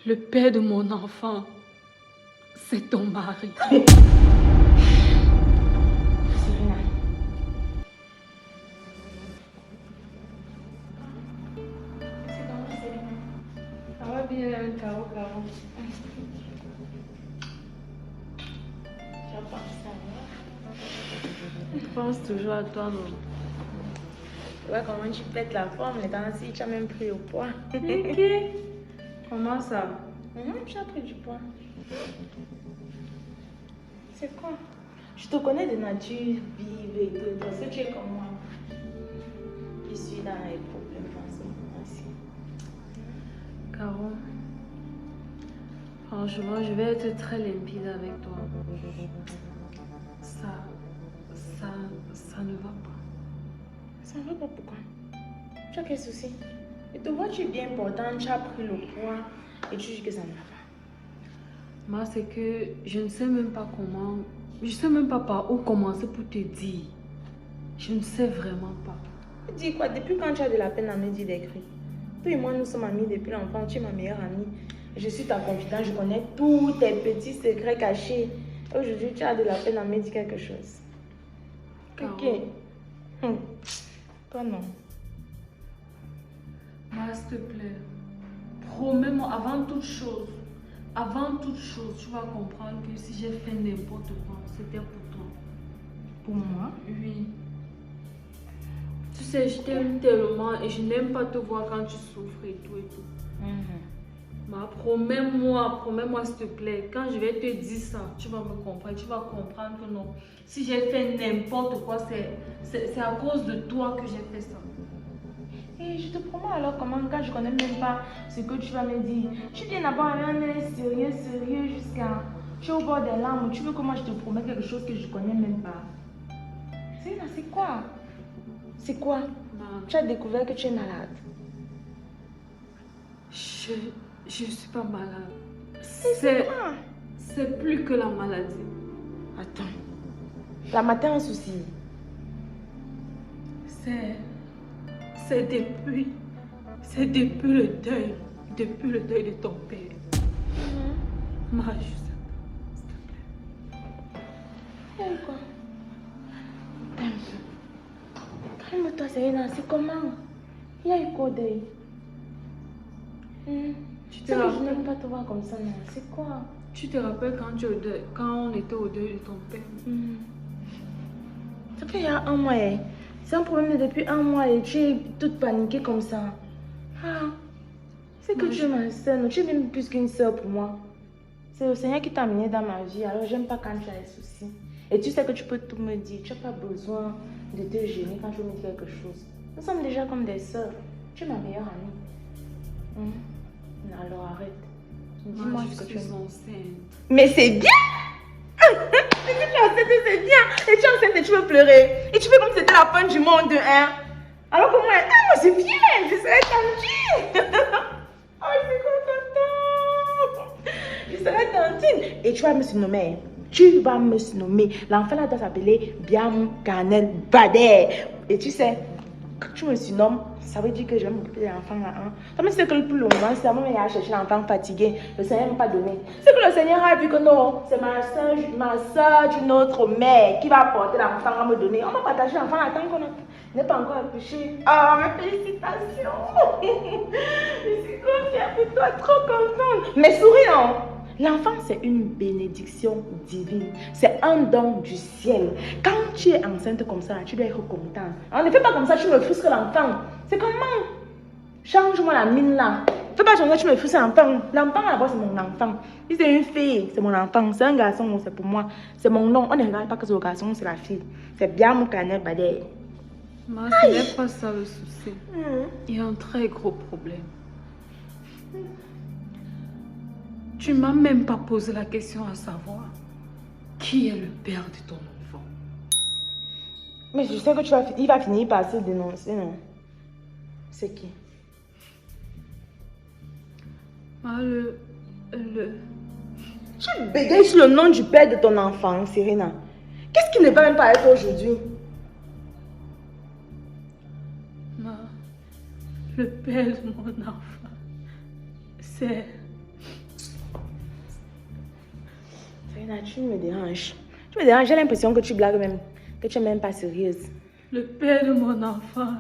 Le père de mon enfant, c'est ton mari. Serena. C'est comment, Serena? Ça va bien, Caro. Tu as pensé à moi? Je pense toujours à toi, non? Tu vois comment tu pètes la forme, les temps-ci, tu as même pris au poids. Ok. Comment ça? Tu as pris du poids. C'est quoi? Je te connais de nature vive et tout, parce que tu es comme moi. Je suis dans les problèmes en ce moment-ci. Caro, franchement, je vais être très limpide avec toi. Ça ne va pas. Ça ne va pas pourquoi? Tu as quel souci? Et te vois, tu es bien important, tu as pris le poids et tu dis que ça ne va pas. Moi, c'est que je ne sais même pas comment, je ne sais même pas par où commencer pour te dire. Je ne sais vraiment pas. Dis quoi? Depuis quand tu as de la peine à me dire des cris? Toi et moi, nous sommes amis depuis l'enfant. Tu es ma meilleure amie. Je suis ta confidente. Je connais tous tes petits secrets cachés. Aujourd'hui, tu as de la peine à me dire quelque chose. Ok. Toi, non. Moi, s'il te plaît, promets-moi avant toute chose, tu vas comprendre que si j'ai fait n'importe quoi, c'était pour toi. Pour moi? Oui. Tu sais, je t'aime tellement et je n'aime pas te voir quand tu souffres et tout et tout. Ma, promets-moi s'il te plaît, quand je vais te dire ça, tu vas me comprendre, tu vas comprendre que non. Si j'ai fait n'importe quoi, c'est à cause de toi que j'ai fait ça. Et je te promets alors comment, quand je connais même pas ce que tu vas me dire. Tu viens d'abord avec un air sérieux jusqu'à... Tu es au bord des larmes. Tu veux que moi je te promets quelque chose que je connais même pas? C'est quoi? C'est quoi? Ma, Tu as découvert que tu es malade. je suis pas malade. C'est quoi? C'est plus que la maladie. Attends. La matin un souci. C'est depuis le deuil. Depuis le deuil de ton père. Ma, je sais pas. S'il te plaît. Quoi? Calme-toi, Serena. C'est comment? Il y a eu quoi deuil? Tu te Je rappelles? n'aime pas te voir comme ça, non. C'est quoi? Tu te rappelles quand on était au deuil de ton père? Ça fait il y a un mois. C'est un problème de depuis un mois et tu es toute paniquée comme ça. C'est que tu es ma soeur, non? Tu es même plus qu'une soeur pour moi. C'est le Seigneur qui t'a amené dans ma vie, alors j'aime pas quand tu as des soucis. Et tu sais que tu peux tout me dire, tu n'as pas besoin de te gêner quand tu veux me dire quelque chose. Nous sommes déjà comme des soeurs. Tu es ma meilleure amie. Alors arrête. Dis-moi ce que tu suis enceinte. Mais c'est bien! Mais tu es enceinte, c'est bien! Et tu es enceinte et tu veux pleurer. Et tu fais comme si c'était la fin du monde, hein? Alors que moi, moi c'est bien! Je serai tantine! Oh, je suis contente! Je serai tantine! Et tu vas me surnommer. Tu vas me surnommer. L'enfant là doit s'appeler Biam Canel Bader. Et tu sais, quand tu me surnommes, ça veut dire que je vais m'occuper de l'enfant là. Comme tu sais que le plus longtemps, c'est à moi qui a cherché l'enfant fatigué. Le Seigneur ne m'a pas donné. C'est que le Seigneur a vu que non, c'est ma soeur d'une autre mère qui va apporter l'enfant à me donner. On va partager l'enfant là tant qu'on n'est pas encore accouché. Ah, mes félicitations! Je suis trop fière de toi, trop contente. Mais souris non! L'enfant, c'est une bénédiction divine. C'est un don du ciel. Quand tu es enceinte comme ça, tu dois être contente. On ne fait pas comme ça, tu me frustres l'enfant. C'est comment? Change-moi la mine là. Fais pas changer, tu me frustres l'enfant. L'enfant là-bas, c'est mon enfant. Si c'est une fille, c'est mon enfant. C'est un garçon, c'est pour moi. C'est mon nom. On ne regarde pas que c'est le garçon, c'est la fille. C'est bien mon canel badé. Ma, ce n'est pas ça le souci. Il y a un très gros problème. Tu m'as même pas posé la question à savoir qui est le père de ton enfant. Mais je sais que il va finir par se dénoncer, non? C'est qui? Ma, Tu bégayes sur le nom du père de ton enfant, Serena. Qu'est-ce qui ne va même pas être aujourd'hui? Ma, le père de mon enfant, c'est Serena, tu me déranges. Tu me déranges, j'ai l'impression que tu blagues même. Que tu n'es même pas sérieuse. Le père de mon enfant,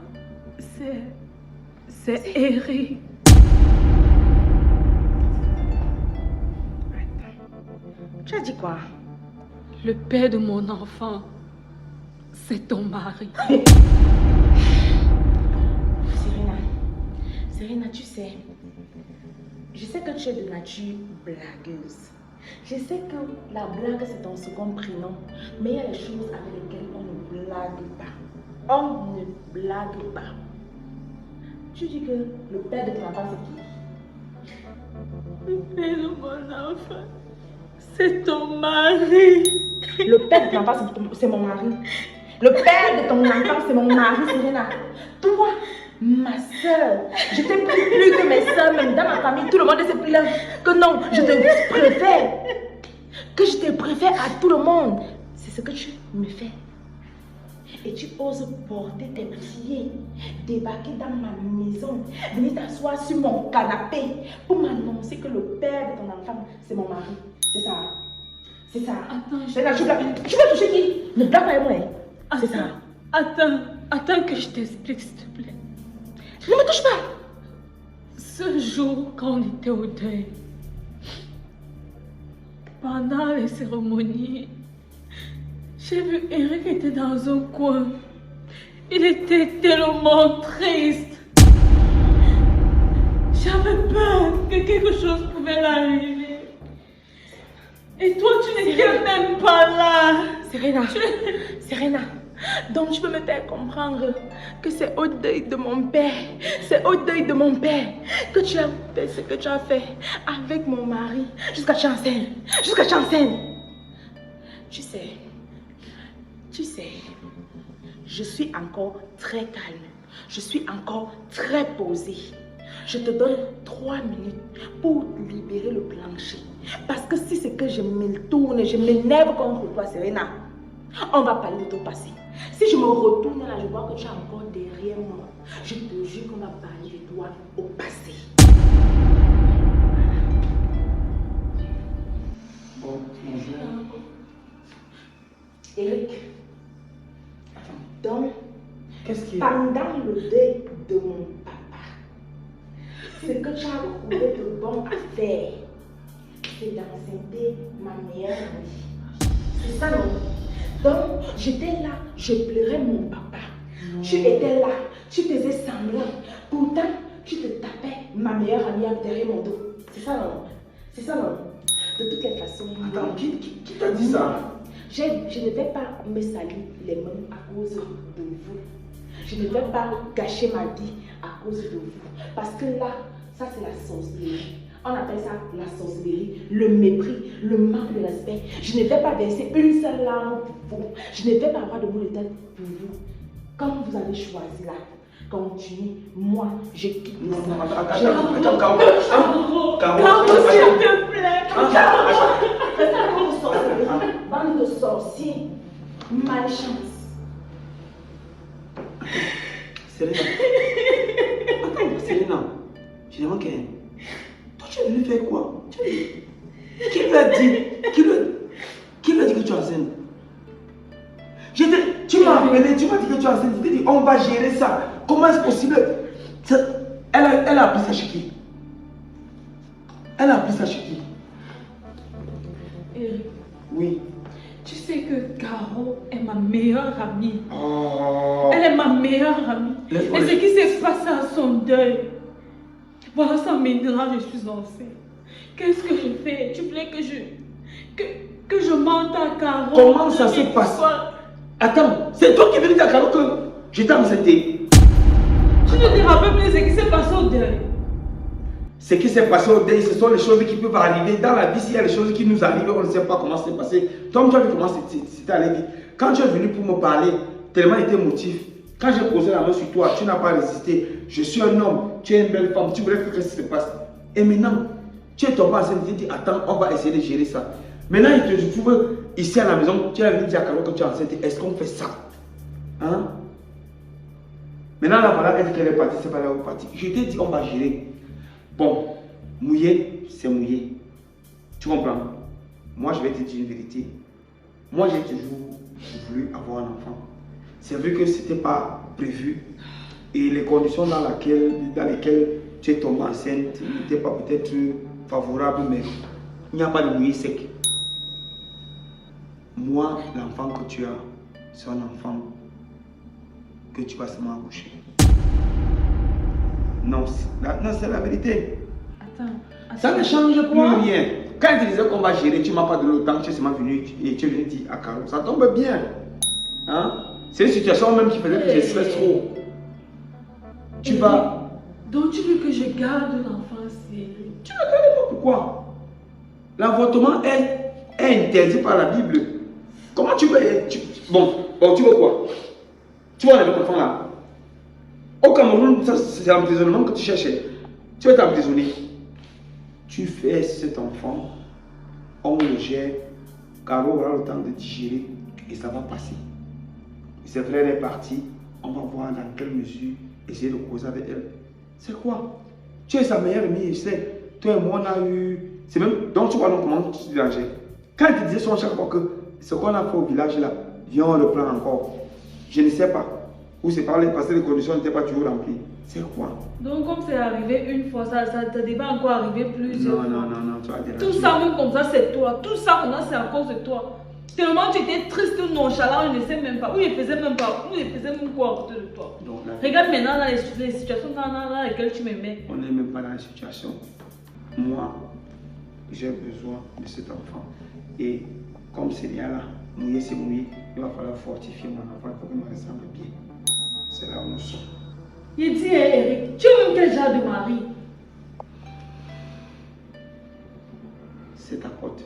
c'est Eric. Tu as dit quoi? Le père de mon enfant, c'est ton mari. Serena, tu sais, je sais que tu es de nature blagueuse. Je sais que la blague c'est ton second prénom, mais il y a des choses avec lesquelles on ne blague pas. On ne blague pas. Tu dis que le père de ton enfant c'est qui? Le père de mon enfant, c'est ton mari. Le père de ton enfant c'est mon mari. Le père de ton enfant c'est mon mari, Serena. Toi, ma soeur, je t'aime plus que mes soeurs, même dans ma famille, tout le monde sait plus que non, je te préfère. Que je te préfère à tout le monde. C'est ce que tu me fais. Et tu oses porter tes pieds, débarquer dans ma maison, venir t'asseoir sur mon canapé pour m'annoncer que le père de ton enfant, c'est mon mari. C'est ça. C'est ça. Attends, tu veux toucher qui? Ne blague pas avec moi. C'est ça. Attends que je t'explique, s'il te plaît. Ne me touche pas. Ce jour, quand on était au deuil, pendant les cérémonies, j'ai vu Eric était dans un coin. Il était tellement triste. J'avais peur que quelque chose pouvait l'arriver. Et toi, tu n'étais même pas là. Serena, donc tu peux me faire comprendre que c'est au deuil de mon père, c'est au deuil de mon père que tu as fait ce que tu as fait avec mon mari jusqu'à tu enseignes. Tu sais, je suis encore très calme, je suis encore très posée. Je te donne 3 minutes pour libérer le plancher. Parce que si c'est que je me tourne, je m'énerve contre toi, Serena, on va parler de ton passé. Si je me retourne là, je vois que tu es encore derrière moi. Je te jure qu'on va parler de toi au passé. Bon, bonjour. Eric, donc, qu'est-ce qui est? Pendant le deuil de mon papa, ce que tu as trouvé de bon à faire, c'est d'enceinte ma meilleure amie. C'est ça, non? Donc, j'étais là, je pleurais mon papa. Non. Tu étais là, tu faisais semblant. Pourtant, tu te tapais ma meilleure amie derrière mon dos. C'est ça, non? C'est ça, non? De toutes les façons. Attends, qui t'a dit ça? Je ne vais pas me salir les mains à cause de vous. Je ne vais pas gâcher ma vie à cause de vous. Parce que là, ça c'est la sorcellerie. On appelle ça la sorcellerie, le mépris, le manque de respect. Je ne vais pas verser une seule larme pour vous. Je ne vais pas avoir de mots de tête pour vous. Comme vous avez choisi là, continuez. Moi, je quitte. Non, attends, Caro, s'il te plaît. Bande de sorciers, malchance. Serena. Attends, Serena. Je demande que. Toi, tu es venu faire quoi? Qui lui a dit? Qui lui a dit que tu es enceinte? Tu m'as appelé, tu m'as dit que tu es enceinte. Je t'ai dit, on va gérer ça. Comment est-ce possible? Elle a appris ça chez qui? Elle a appris ça chez qui? Eric, Oui. tu sais que Caro est ma meilleure amie. Oh. Elle est ma meilleure amie. Et ce qui s'est passé à son deuil, voilà, ça maintenant je suis enceinte. Qu'est-ce que je fais? Tu voulais que je mente à Caro? Comment ça se passe? Attends, c'est toi qui es venu dire à Caro que j'étais enceinte. Tu ne te rappelles plus ce qui s'est passé au deuil? Ce qui s'est passé au deuil, ce sont les choses qui peuvent arriver. Dans la vie, s'il y a des choses qui nous arrivent, on ne sait pas comment c'est passé. Tom, tu as vu comment c'était allé vite. Quand tu es venu pour me parler, tellement il était motif. Quand j'ai posé la main sur toi, tu n'as pas résisté. Je suis un homme, tu es une belle femme, tu voulais que qu'est-ce qui se passe. Et maintenant, tu es tombé enceinte, tu dis, attends, on va essayer de gérer ça. Maintenant, il te trouve ici à la maison, tu es venu dire à Caro que tu es enceinte. Est-ce qu'on fait ça? Hein? Maintenant, là, voilà, elle dit qu'elle est partie, c'est pas là où elle est partie. Je t'ai dit, on va gérer. Bon, mouillé, c'est mouillé. Tu comprends? moi je vais te dire une vérité. Moi j'ai toujours voulu avoir un enfant. C'est vrai que ce n'était pas prévu et les conditions dans lesquelles tu es tombé enceinte n'étaient pas peut-être favorables, mais il n'y a pas de mouillé sec. Moi, l'enfant que tu as, c'est un enfant que tu vas seulement accoucher. Non, c'est la vérité. Attends. Ça ne change plus rien. Quand tu disais qu'on va gérer, tu ne m'as pas donné le temps, tu es seulement venu et tu es venu dire à Caro. Ça tombe bien. Hein? C'est une situation même qui faisait que je stresse trop. Tu vas. Donc tu veux que je garde l'enfant sérieux? Tu ne connais pas pourquoi? L'avortement est interdit par la Bible. Comment tu veux. Bon, tu veux quoi? Tu vas enlever ton enfant là. Au Cameroun, c'est l'emprisonnement que tu cherchais. Tu vas t'emprisonner. Tu fais cet enfant, on le gère, Caro aura le temps de digérer et ça va passer. C'est vrai, elle est partie, on va voir dans quelle mesure essayer de causer avec elle. C'est quoi? Tu es sa meilleure amie, je sais. Toi et moi, on a eu. C'est même. Donc, tu vois donc comment tu te dérangeais. Quand il te disait son chaque fois que ce qu'on a fait au village là, viens, on le prend encore. Je ne sais pas. Ou c'est parce que les conditions n'étaient pas toujours remplies. C'est quoi? Donc, comme c'est arrivé une fois, ça devait encore arriver plusieurs fois. Non, tu vas déranger. Tout ça, même comme ça, c'est toi. Tout ça, maintenant, c'est à cause de toi. Tellement tu étais triste ou nonchalant, on ne sait même pas. Ou il faisait même pas. Ou il faisait même quoi à côté de toi. Donc, regarde maintenant dans les situations dans lesquelles tu me mets. On n'est même pas dans la situation. Moi, j'ai besoin de cet enfant. Et comme c'est bien là, mouillé c'est mouillé, il va falloir fortifier mon enfant. Il faut qu'il me ressemble bien. C'est là où nous sommes. Il dit, Eric, tu es même quel genre de mari? C'est ta pote.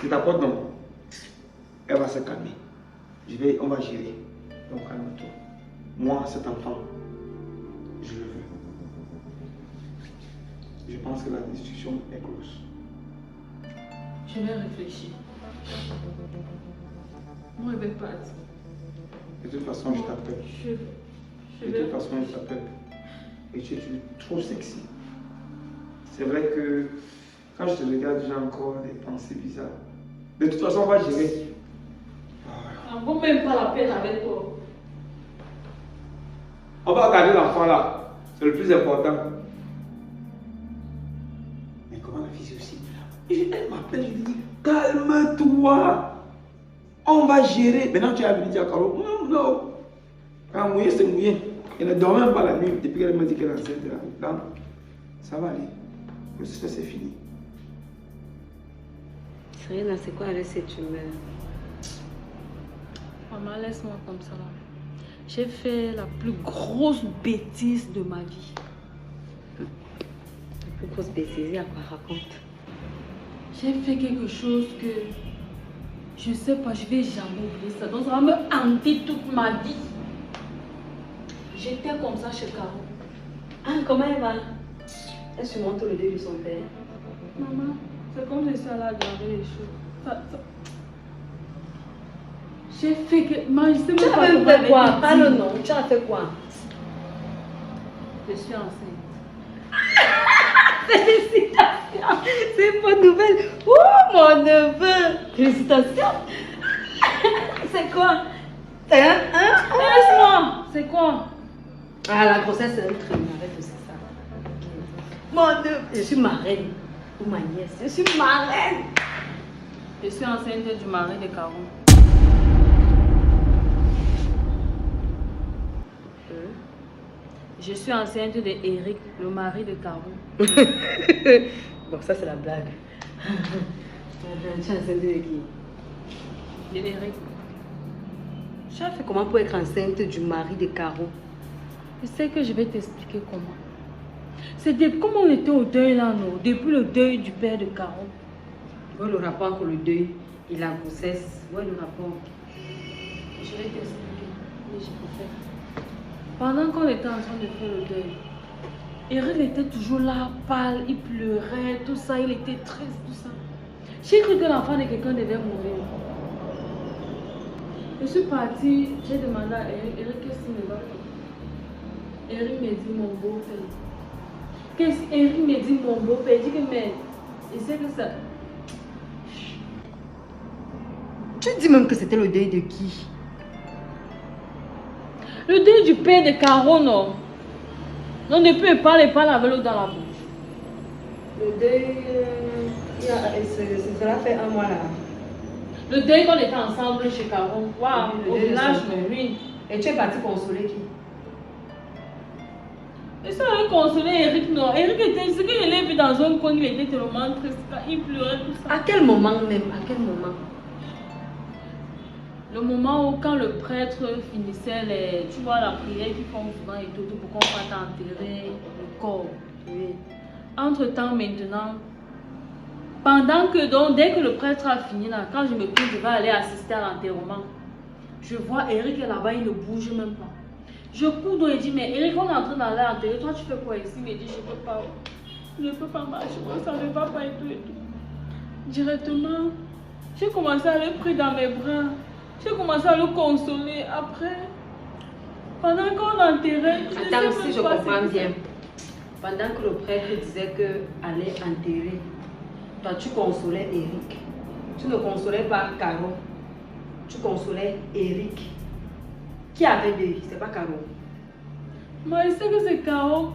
C'est ta pote, non? Elle va se calmer. On va gérer. Donc calme-toi. Moi, cet enfant, je le veux. Je pense que la discussion est close. Je vais réfléchir. Moi, je vais partir. De toute façon, je t'appelle. De toute façon, je t'appelle. Et tu es trop sexy. C'est vrai que quand je te regarde, j'ai encore des pensées bizarres. De toute façon, on va gérer. On ne vaut même pas la peine avec toi. On va regarder l'enfant là. C'est le plus important. Mais comment la fille aussi? Elle m'appelle, je lui dis, calme-toi. On va gérer. Maintenant, tu as venu dire à Caro, non. Quand mouillé, c'est mouillé. Elle ne dort même pas la nuit depuis qu'elle m'a dit qu'elle est enceinte. Donc, ça va aller. Le stress est fini. Serena, c'est quoi avec cette humeur? Maman, laisse-moi comme ça. J'ai fait la plus grosse bêtise de ma vie. La plus grosse bêtise, à quoi raconte? J'ai fait quelque chose que je ne sais pas, je ne vais jamais oublier ça. Donc ça va me hanter toute ma vie. J'étais comme ça chez Caro. Ah, comment elle va? Elle surmonte le deuil de son père. Maman, c'est comme je suis allée regarder les choses. J'ai fait que... Moi, je sais Tu as même fait quoi? Pas le nom. Tu as fait quoi? Je suis enceinte. Félicitations! C'est une bonne nouvelle. Oh, mon neveu! Félicitations! C'est quoi? Laisse-moi! C'est quoi? Ah, la grossesse, c'est un crime. Arrête, c'est ça. Mon neveu! Je suis marraine. Ou ma nièce. Je suis marraine. Je suis enceinte du mari de Caro. Je suis enceinte de Eric, le mari de Caro. Bon, ça c'est la blague. Tu es enceinte de qui? De Eric. Tu as fait comment pour être enceinte du mari de Caro? Je sais que je vais t'expliquer comment. C'est depuis comment on était au deuil là, non? Depuis le deuil du père de Caro. Où est le rapport entre le deuil et la grossesse? Où est le rapport? Je vais t'expliquer. Mais je préfère. Pendant qu'on était en train de faire le deuil, Eric était toujours là, pâle, il pleurait, tout ça, il était triste, tout ça. J'ai cru que l'enfant de quelqu'un devait mourir. Je suis partie, j'ai demandé à Eric, qu'est-ce qu'il ne va pas? Eric me dit mon beau-père. Eric me dit mon beau-père, il dit que mais, il sait que ça... Tu dis même que c'était le deuil de qui? Le deuil du père de Caro, non. Non, depuis elle parle avec l'eau dans la bouche. Le deuil, cela fait un mois là. Le deuil qu'on était ensemble chez Caro. Waouh, Oui, le au deuil de village, son père. oui. Et tu es parti consoler qui? Et ça avait consolé Eric, non. Eric était, ce qu'il l'avait vu dans un coin, il était tellement triste, il pleurait tout ça. À quel moment même? À quel moment? Le moment où quand le prêtre finissait les, tu vois, la prière qu'ils font souvent et tout pour qu'on parte enterrer le corps. Oui. Entre-temps, maintenant, pendant que, donc, dès que le prêtre a fini là, quand je me dis je vais aller assister à l'enterrement, je vois Eric est là-bas, il ne bouge même pas. Je cours donc et dis, mais Eric, on est en train d'aller enterrer, toi tu fais quoi ici? Il me dit, je ne peux pas marcher, moi, ça ne va pas et tout et tout. Directement, j'ai commencé à le prendre dans mes bras, j'ai commencé à le consoler. Après, pendant qu'on l'enterrait, Attends, si je comprends bien, pendant que le prêtre disait que allait enterrer, toi tu consolais Eric. Tu ne consolais pas Caro, tu consolais Eric. Qui avait deuil? C'est pas Caro. Moi, je sais que c'est Caro,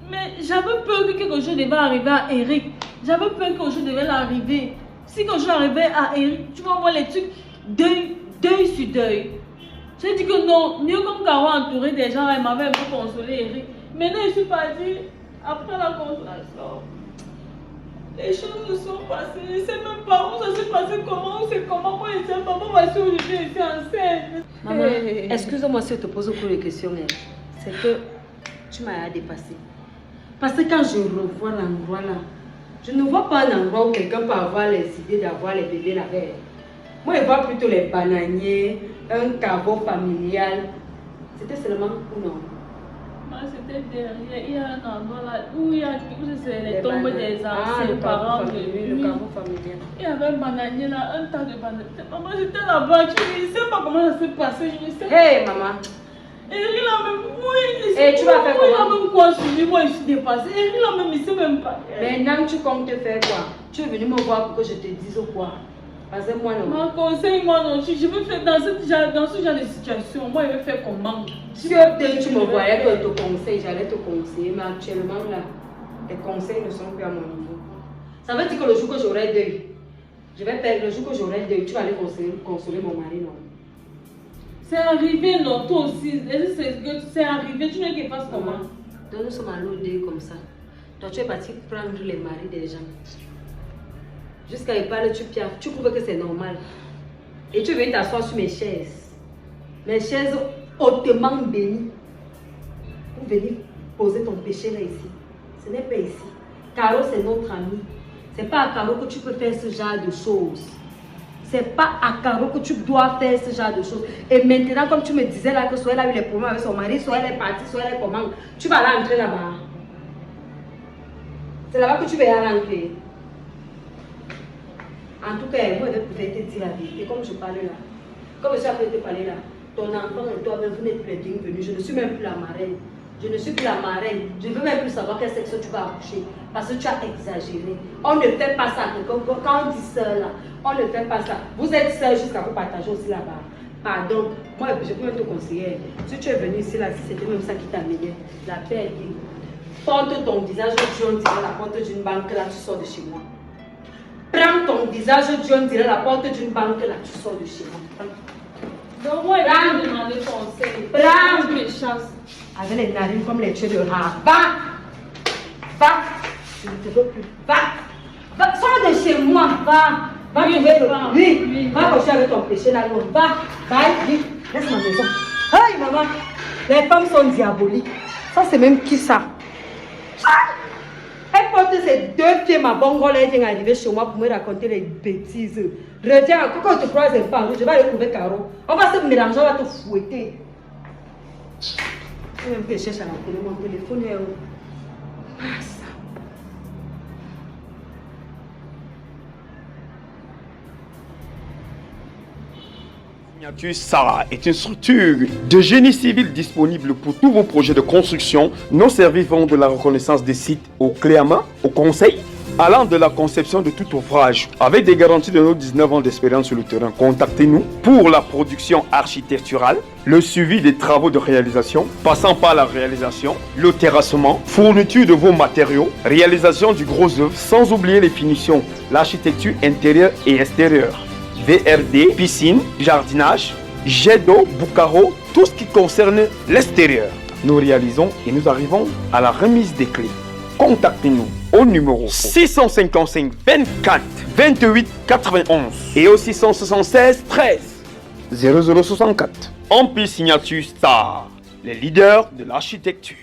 mais j'avais peur que quelque chose devait arriver à Eric. J'avais peur que quelque chose devait l'arriver. Si quelque chose arrivait à Eric, tu vas voir les trucs, deuil sur deuil. J'ai dit que non, mieux comme Caro entouré des gens, elle m'avait un peu consolé Eric. Maintenant, je suis partie, après la consolation, les choses se sont passées. Je ne sais même pas où ça s'est passé, comment, c'est comment, moi je sais pas. Moi, voici où je suis enceinte. Maman, excuse-moi si je te pose beaucoup de questions, c'est que tu m'as dépassé. Parce que quand je revois l'endroit là, je ne vois pas un endroit où quelqu'un peut avoir les idées d'avoir les bébés là-bas. Moi, je vois plutôt les bananiers, un caveau familial. C'était seulement ou non? Moi, c'était derrière, il y a un endroit là où il y a les tombes des Ah, le anciens parents de oui, lui. le caveau familial. Il y avait un bananier là, un tas de bananiers. Maman, j'étais là-bas, je ne sais pas comment ça s'est passé, je ne sais pas. Hé, maman! Et il a même, oui, Et tu vas faire il a comment? même quoi sur lui, moi je suis dépassée. Et il a même, il ne sait même pas. Maintenant, tu comptes te faire quoi? Tu es venu me voir pour que je te dise quoi? Parce que moi, non. Mon conseil, moi non, je veux faire dans ce genre de situation, moi je vais faire comment? Si tu me voyais que je te conseille, j'allais te conseiller, mais actuellement là, les conseils ne sont plus à mon niveau. Ça veut dire que le jour que j'aurai deuil, je vais faire le jour que j'aurai deuil, tu vas aller consoler mon mari, non? C'est arrivé, non, toi aussi. C'est arrivé, tu veux qu'il fasse comment? Donc nous sommes allés au deuil comme ça. Toi, tu es parti prendre les maris des gens. Jusqu'à y parler, tu piaffes. Tu trouves que c'est normal. Et tu es venu t'asseoir sur mes chaises. Mes chaises hautement bénies. Pour venir poser ton péché là ici. Ce n'est pas ici. Caro, c'est notre ami. C'est pas à Caro que tu peux faire ce genre de choses. C'est pas à Caro que tu dois faire ce genre de choses. Et maintenant, comme tu me disais là que soit elle a eu les problèmes avec son mari, soit elle est partie, soit elle est comment, tu vas là entrer là-bas. C'est là-bas que tu vas y rentrer. En tout cas, moi, je vais te dire la vérité, comme je parlais là. Comme je suis après de parler là, ton enfant et toi-même, vous n'êtes plus les bienvenus. Je ne suis même plus la marraine. Je ne suis plus la marraine. Je ne veux même plus savoir quel sexe tu vas accoucher. Parce que tu as exagéré. On ne fait pas ça. Quand on dit sœur là, on ne fait pas ça. Vous êtes sœur jusqu'à vous partager aussi là-bas. Pardon, moi je peux même te conseiller. Si tu es venu ici là, si c'était même ça qui t'amenait, la paix est libre. Porte ton visage, Dieu dirait la porte d'une banque là, tu sors de chez moi. Prends ton visage, Dieu dirait la porte d'une banque là, tu sors de chez moi. Donc moi, il va me demander conseil. Prends. Tu me chasses. Avec les narines comme les tueurs de rats. Va! Va! Je ne te veux plus. Va! Va! Sors de chez moi! Va! Va Oui, trouver je le... pars. Oui! Oui, Va coucher avec ton péché là. Va! Va! Vite! Laisse ma maison. Hey maman! Les femmes sont diaboliques. Ça c'est même qui ça? Elle porte ses deux pieds, ma bongo là, elle vient arriver chez moi pour me raconter les bêtises. Retiens, quand on te croise un pas, je vais aller trouver Caro. On va se mélanger, on va te fouetter. Je vais même que je cherche à la télé, mon téléphone est où? Ah, ça. Signature Sarah est une structure de génie civil disponible pour tous vos projets de construction. Nos services vont de la reconnaissance des sites au clé à main, au conseil, allant de la conception de tout ouvrage. Avec des garanties de nos 19 ans d'expérience sur le terrain, contactez-nous pour la production architecturale, le suivi des travaux de réalisation, passant par la réalisation, le terrassement, fourniture de vos matériaux, réalisation du gros œuvre, sans oublier les finitions, l'architecture intérieure et extérieure, VRD, piscine, jardinage, jet d'eau, boucaro, tout ce qui concerne l'extérieur. Nous réalisons et nous arrivons à la remise des clés. Contactez-nous au numéro 655 24 28 91 et au 676 13 0064. Empire Signature Star, les leaders de l'architecture.